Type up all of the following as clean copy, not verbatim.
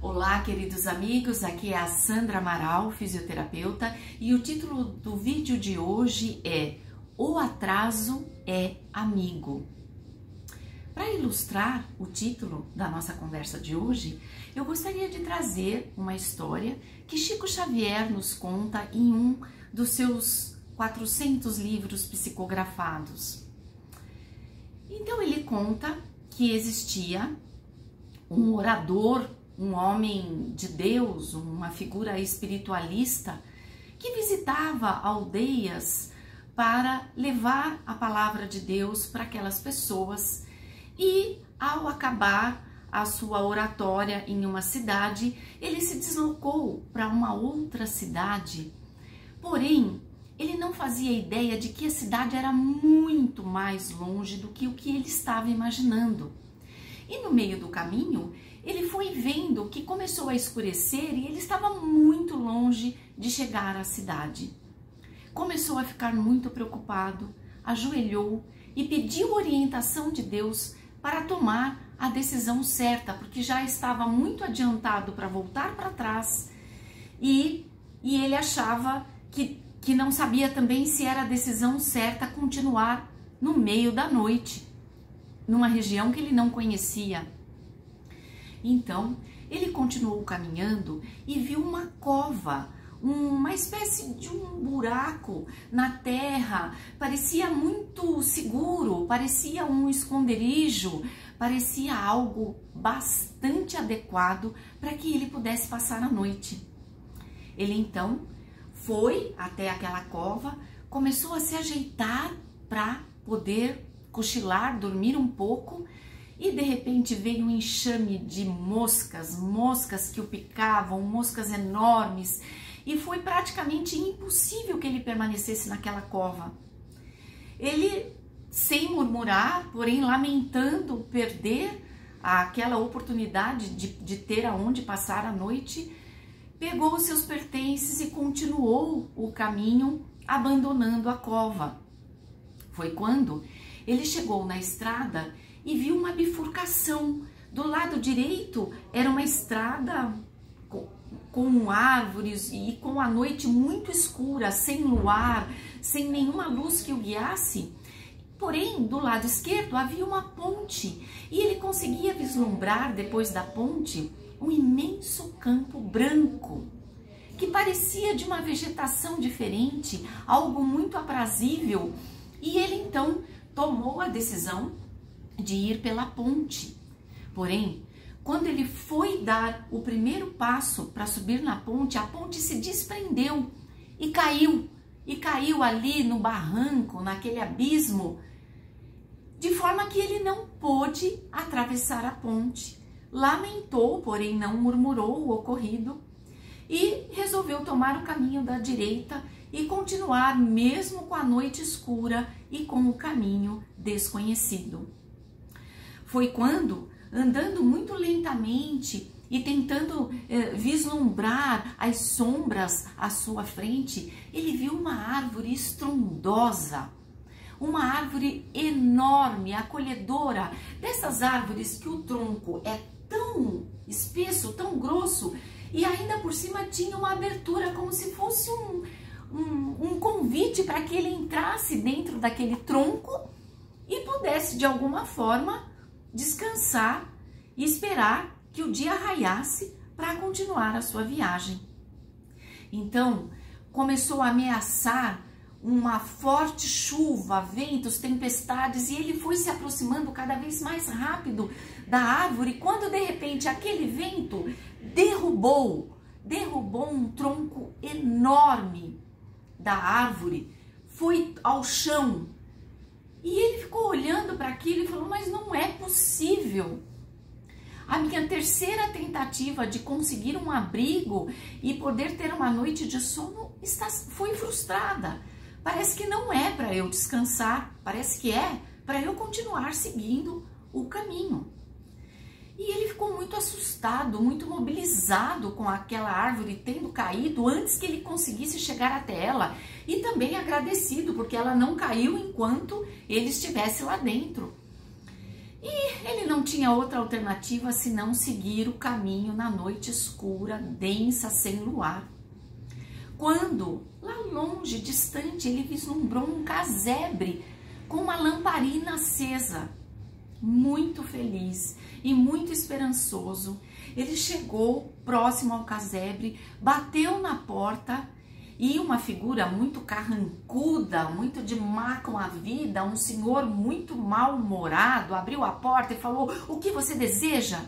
Olá, queridos amigos, aqui é a Sandra Amaral, fisioterapeuta, e o título do vídeo de hoje é O Atraso é Amigo. Para ilustrar o título da nossa conversa de hoje, eu gostaria de trazer uma história que Chico Xavier nos conta em um dos seus 400 livros psicografados. Então ele conta que existia um orador, um homem de Deus, uma figura espiritualista que visitava aldeias para levar a palavra de Deus para aquelas pessoas. E ao acabar a sua oratória em uma cidade, ele se deslocou para uma outra cidade. Porém, ele não fazia ideia de que a cidade era muito mais longe do que o que ele estava imaginando. E no meio do caminho, ele foi vendo que começou a escurecer e ele estava muito longe de chegar à cidade. Começou a ficar muito preocupado, ajoelhou e pediu orientação de Deus para tomar a decisão certa, porque já estava muito adiantado para voltar para trás e ele achava que não sabia também se era a decisão certa continuar no meio da noite, numa região que ele não conhecia. Então, ele continuou caminhando e viu uma cova, uma espécie de um buraco na terra. Parecia muito seguro, parecia um esconderijo, parecia algo bastante adequado para que ele pudesse passar a noite. Ele então foi até aquela cova, começou a se ajeitar para poder cochilar, dormir um pouco, e de repente veio um enxame de moscas que o picavam, moscas enormes, e foi praticamente impossível que ele permanecesse naquela cova. Ele, sem murmurar, porém lamentando perder aquela oportunidade de ter aonde passar a noite, pegou os seus pertences e continuou o caminho, abandonando a cova. Foi quando ele chegou na estrada e viu uma bifurcação. Do lado direito era uma estrada com árvores e com a noite muito escura, sem luar, sem nenhuma luz que o guiasse. Porém, do lado esquerdo havia uma ponte e ele conseguia vislumbrar, depois da ponte, um imenso campo branco, que parecia de uma vegetação diferente, algo muito aprazível. E ele então tomou a decisão de ir pela ponte. Porém, quando ele foi dar o primeiro passo para subir na ponte, a ponte se desprendeu e caiu ali no barranco, naquele abismo, de forma que ele não pôde atravessar a ponte. Lamentou, porém não murmurou o ocorrido e resolveu tomar o caminho da direita e continuar mesmo com a noite escura e com o caminho desconhecido. Foi quando, andando muito lentamente e tentando vislumbrar as sombras à sua frente, ele viu uma árvore estrondosa, uma árvore enorme, acolhedora, dessas árvores que o tronco é tão espesso, tão grosso, e ainda por cima tinha uma abertura como se fosse um convite para que ele entrasse dentro daquele tronco e pudesse de alguma forma descansar e esperar que o dia raiasse para continuar a sua viagem. Então começou a ameaçar uma forte chuva, ventos, tempestades, e ele foi se aproximando cada vez mais rápido da árvore, quando de repente aquele vento derrubou um tronco enorme da árvore, foi ao chão. E ele ficou olhando para aquilo e falou: mas não é possível. A minha terceira tentativa de conseguir um abrigo e poder ter uma noite de sono foi frustrada. Parece que não é para eu descansar, parece que é para eu continuar seguindo o caminho. E ele ficou muito assustado, muito mobilizado com aquela árvore tendo caído antes que ele conseguisse chegar até ela, e também agradecido porque ela não caiu enquanto ele estivesse lá dentro. E ele não tinha outra alternativa senão seguir o caminho na noite escura, densa, sem luar. Quando, lá longe, distante, ele vislumbrou um casebre com uma lamparina acesa. Muito feliz e muito esperançoso, ele chegou próximo ao casebre, bateu na porta e uma figura muito carrancuda, muito de má com a vida, um senhor muito mal-humorado, abriu a porta e falou: "O que você deseja?"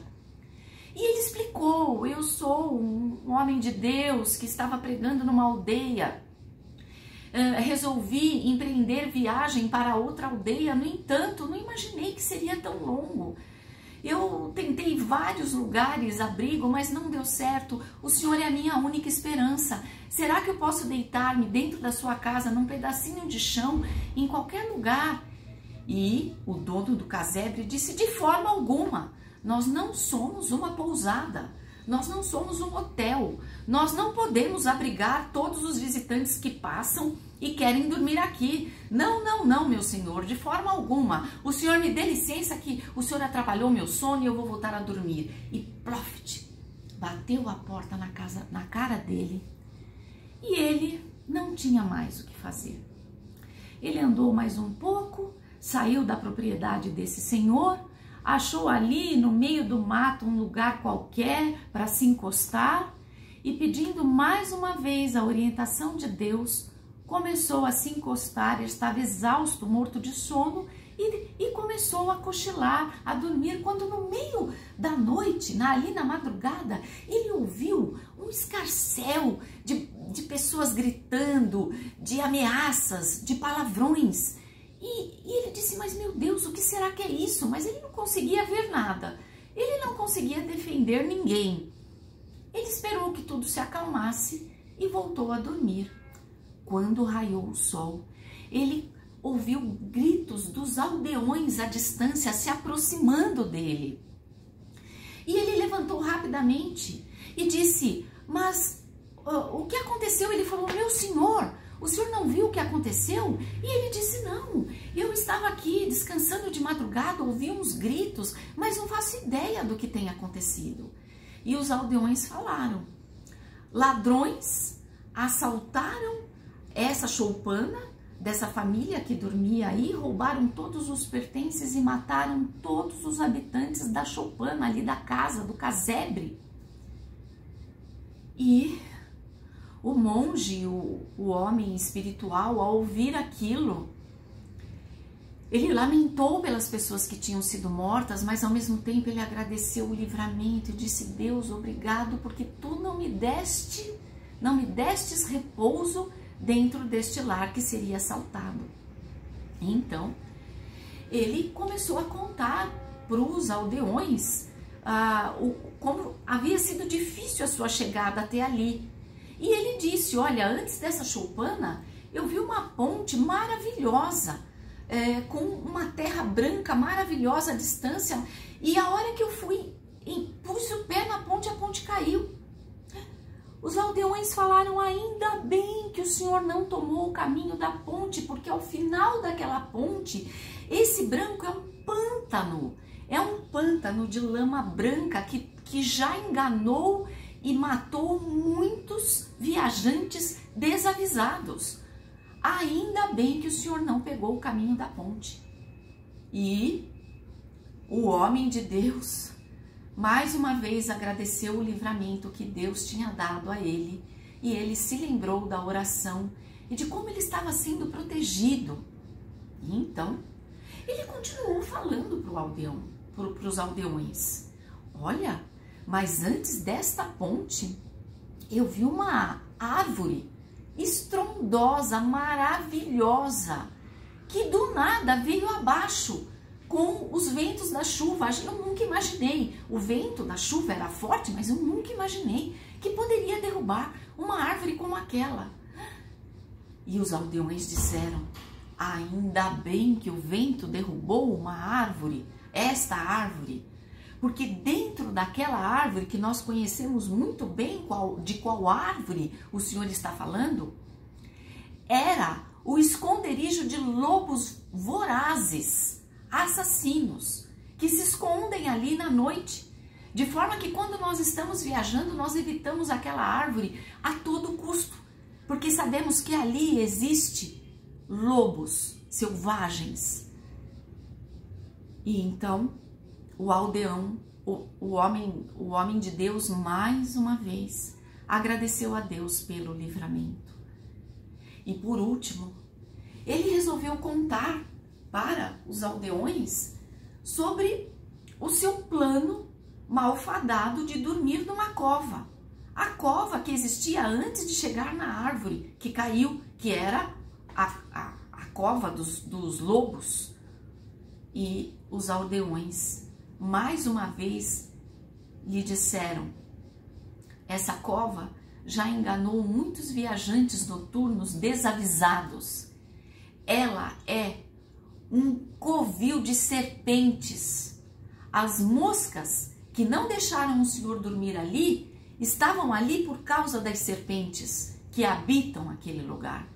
E ele explicou: "Eu sou um homem de Deus que estava pregando numa aldeia. Resolvi empreender viagem para outra aldeia, no entanto, não imaginei que seria tão longo. Eu tentei vários lugares, abrigo, mas não deu certo. O Senhor é a minha única esperança. Será que eu posso deitar-me dentro da sua casa, num pedacinho de chão, em qualquer lugar?" E o dono do casebre disse: "De forma alguma. Nós não somos uma pousada. Nós não somos um hotel. Nós não podemos abrigar todos os visitantes que passam e querem dormir aqui. Não, não, não, meu senhor, de forma alguma. O senhor me dê licença que o senhor atrapalhou meu sono e eu vou voltar a dormir." E ploft, bateu a porta na cara dele e ele não tinha mais o que fazer. Ele andou mais um pouco, saiu da propriedade desse senhor, achou ali no meio do mato um lugar qualquer para se encostar e, pedindo mais uma vez a orientação de Deus, começou a se encostar. Ele estava exausto, morto de sono, e começou a cochilar, a dormir, quando no meio da noite, ali na madrugada, ele ouviu um escarcéu de pessoas gritando, de ameaças, de palavrões. E ele disse: "Mas meu Deus, o que será que é isso?" Mas ele não conseguia ver nada. Ele não conseguia defender ninguém. Ele esperou que tudo se acalmasse e voltou a dormir. Quando raiou o sol, ele ouviu gritos dos aldeões à distância se aproximando dele. E ele levantou rapidamente e disse: "Mas o que aconteceu?" Ele falou: "Meu senhor, o senhor não viu o que aconteceu?" E ele disse: "Não, eu estava aqui descansando de madrugada, ouvi uns gritos, mas não faço ideia do que tem acontecido." E os aldeões falaram: "Ladrões assaltaram essa choupana dessa família que dormia aí, roubaram todos os pertences e mataram todos os habitantes da choupana, ali da casa, do casebre." E o monge, o homem espiritual, ao ouvir aquilo, ele lamentou pelas pessoas que tinham sido mortas, mas ao mesmo tempo ele agradeceu o livramento e disse: "Deus, obrigado, porque tu não me destes repouso dentro deste lar que seria assaltado." Então, ele começou a contar para os aldeões como havia sido difícil a sua chegada até ali. E ele disse: "Olha, antes dessa choupana, eu vi uma ponte maravilhosa, com uma terra branca maravilhosa à distância, e a hora que eu fui e pus o pé na ponte, a ponte caiu." Os aldeões falaram: "Ainda bem que o senhor não tomou o caminho da ponte, porque ao final daquela ponte, esse branco é um pântano de lama branca que já enganou e matou muitos viajantes desavisados. Ainda bem que o senhor não pegou o caminho da ponte." E o homem de Deus mais uma vez agradeceu o livramento que Deus tinha dado a ele, e ele se lembrou da oração e de como ele estava sendo protegido. E então, ele continuou falando para os aldeões: "Olha, mas antes desta ponte, eu vi uma árvore estrondosa, maravilhosa, que do nada veio abaixo com os ventos da chuva. Eu nunca imaginei. O vento da chuva era forte, mas eu nunca imaginei que poderia derrubar uma árvore como aquela." E os aldeões disseram: "Ainda bem que o vento derrubou uma árvore, esta árvore, porque dentro daquela árvore, que nós conhecemos muito bem de qual árvore o senhor está falando, era o esconderijo de lobos vorazes, assassinos. que se escondem ali na noite, de forma que quando nós estamos viajando, nós evitamos aquela árvore a todo custo, porque sabemos que ali existe lobos selvagens. E então o aldeão, o homem de Deus, mais uma vez agradeceu a Deus pelo livramento. E por último, ele resolveu contar para os aldeões sobre o seu plano malfadado de dormir numa cova. A cova que existia antes de chegar na árvore que caiu, que era a cova dos lobos. E os aldeões, mais uma vez, lhe disseram: essa cova já enganou muitos viajantes noturnos desavisados. Ela é um covil de serpentes. As moscas que não deixaram o Senhor dormir ali, estavam ali por causa das serpentes que habitam aquele lugar.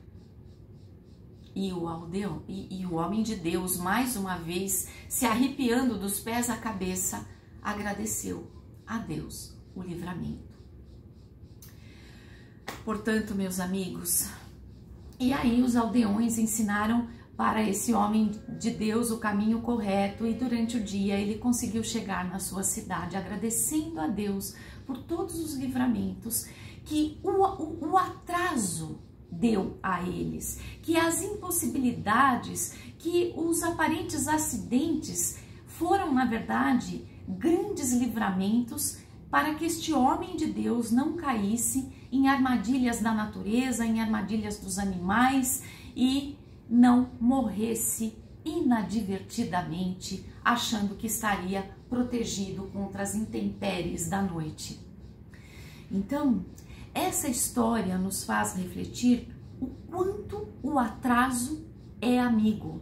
E o aldeão, e o homem de Deus, mais uma vez, se arrepiando dos pés à cabeça, agradeceu a Deus o livramento. Portanto, meus amigos, e aí os aldeões ensinaram para esse homem de Deus o caminho correto, e durante o dia ele conseguiu chegar na sua cidade, agradecendo a Deus por todos os livramentos que o atraso deu a eles, que as impossibilidades, que os aparentes acidentes foram, na verdade, grandes livramentos para que este homem de Deus não caísse em armadilhas da natureza, em armadilhas dos animais e não morresse inadvertidamente, achando que estaria protegido contra as intempéries da noite. Então, essa história nos faz refletir o quanto o atraso é amigo,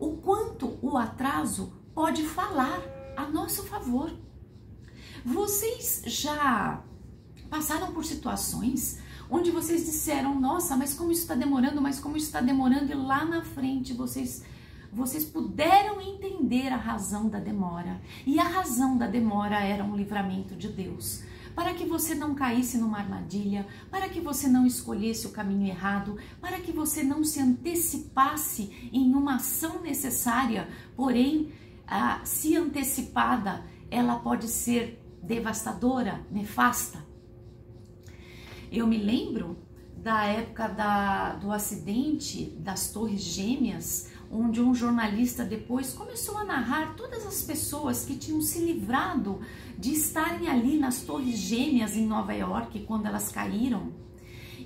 o quanto o atraso pode falar a nosso favor. Vocês já passaram por situações onde vocês disseram: nossa, mas como isso está demorando, e lá na frente vocês puderam entender a razão da demora, e a razão da demora era um livramento de Deus, para que você não caísse numa armadilha, para que você não escolhesse o caminho errado, para que você não se antecipasse em uma ação necessária, porém, se antecipada, ela pode ser devastadora, nefasta. Eu me lembro da época do acidente das Torres Gêmeas, onde um jornalista depois começou a narrar todas as pessoas que tinham se livrado de estarem ali nas Torres Gêmeas em Nova York quando elas caíram.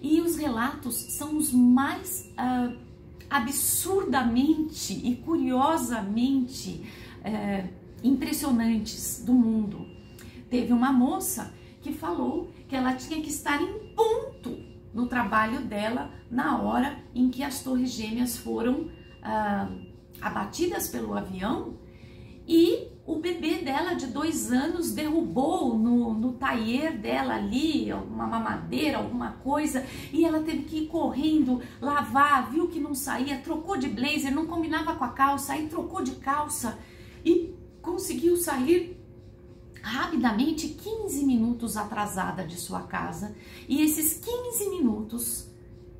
E os relatos são os mais absurdamente e curiosamente impressionantes do mundo. Teve uma moça que falou que ela tinha que estar em ponto no trabalho dela na hora em que as Torres Gêmeas foram abatidas pelo avião, e o bebê dela de 2 anos derrubou no taier dela ali uma mamadeira, alguma coisa, e ela teve que ir correndo, lavar, viu que não saía, trocou de blazer, não combinava com a calça, aí trocou de calça e conseguiu sair rapidamente, 15 minutos atrasada de sua casa. E esses 15 minutos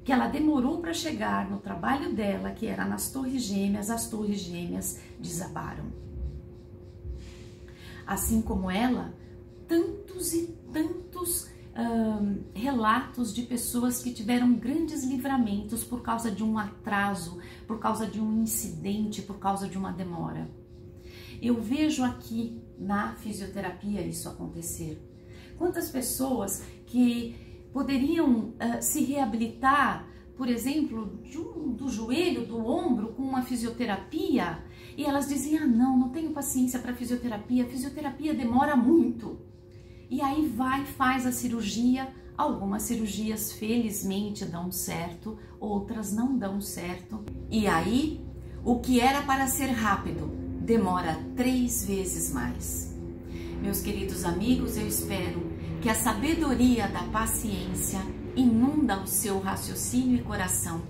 que ela demorou para chegar no trabalho dela, que era nas Torres Gêmeas, as Torres Gêmeas desabaram. Assim como ela, tantos e tantos relatos de pessoas que tiveram grandes livramentos por causa de um atraso, por causa de um incidente, por causa de uma demora. Eu vejo aqui na fisioterapia isso acontecer. Quantas pessoas que poderiam se reabilitar, por exemplo, do joelho, do ombro, com uma fisioterapia, e elas diziam: não tenho paciência para fisioterapia, a fisioterapia demora muito. E aí faz a cirurgia. Algumas cirurgias felizmente dão certo, outras não dão certo. E aí, o que era para ser rápido demora 3 vezes mais. Meus queridos amigos, eu espero que a sabedoria da paciência inunda o seu raciocínio e coração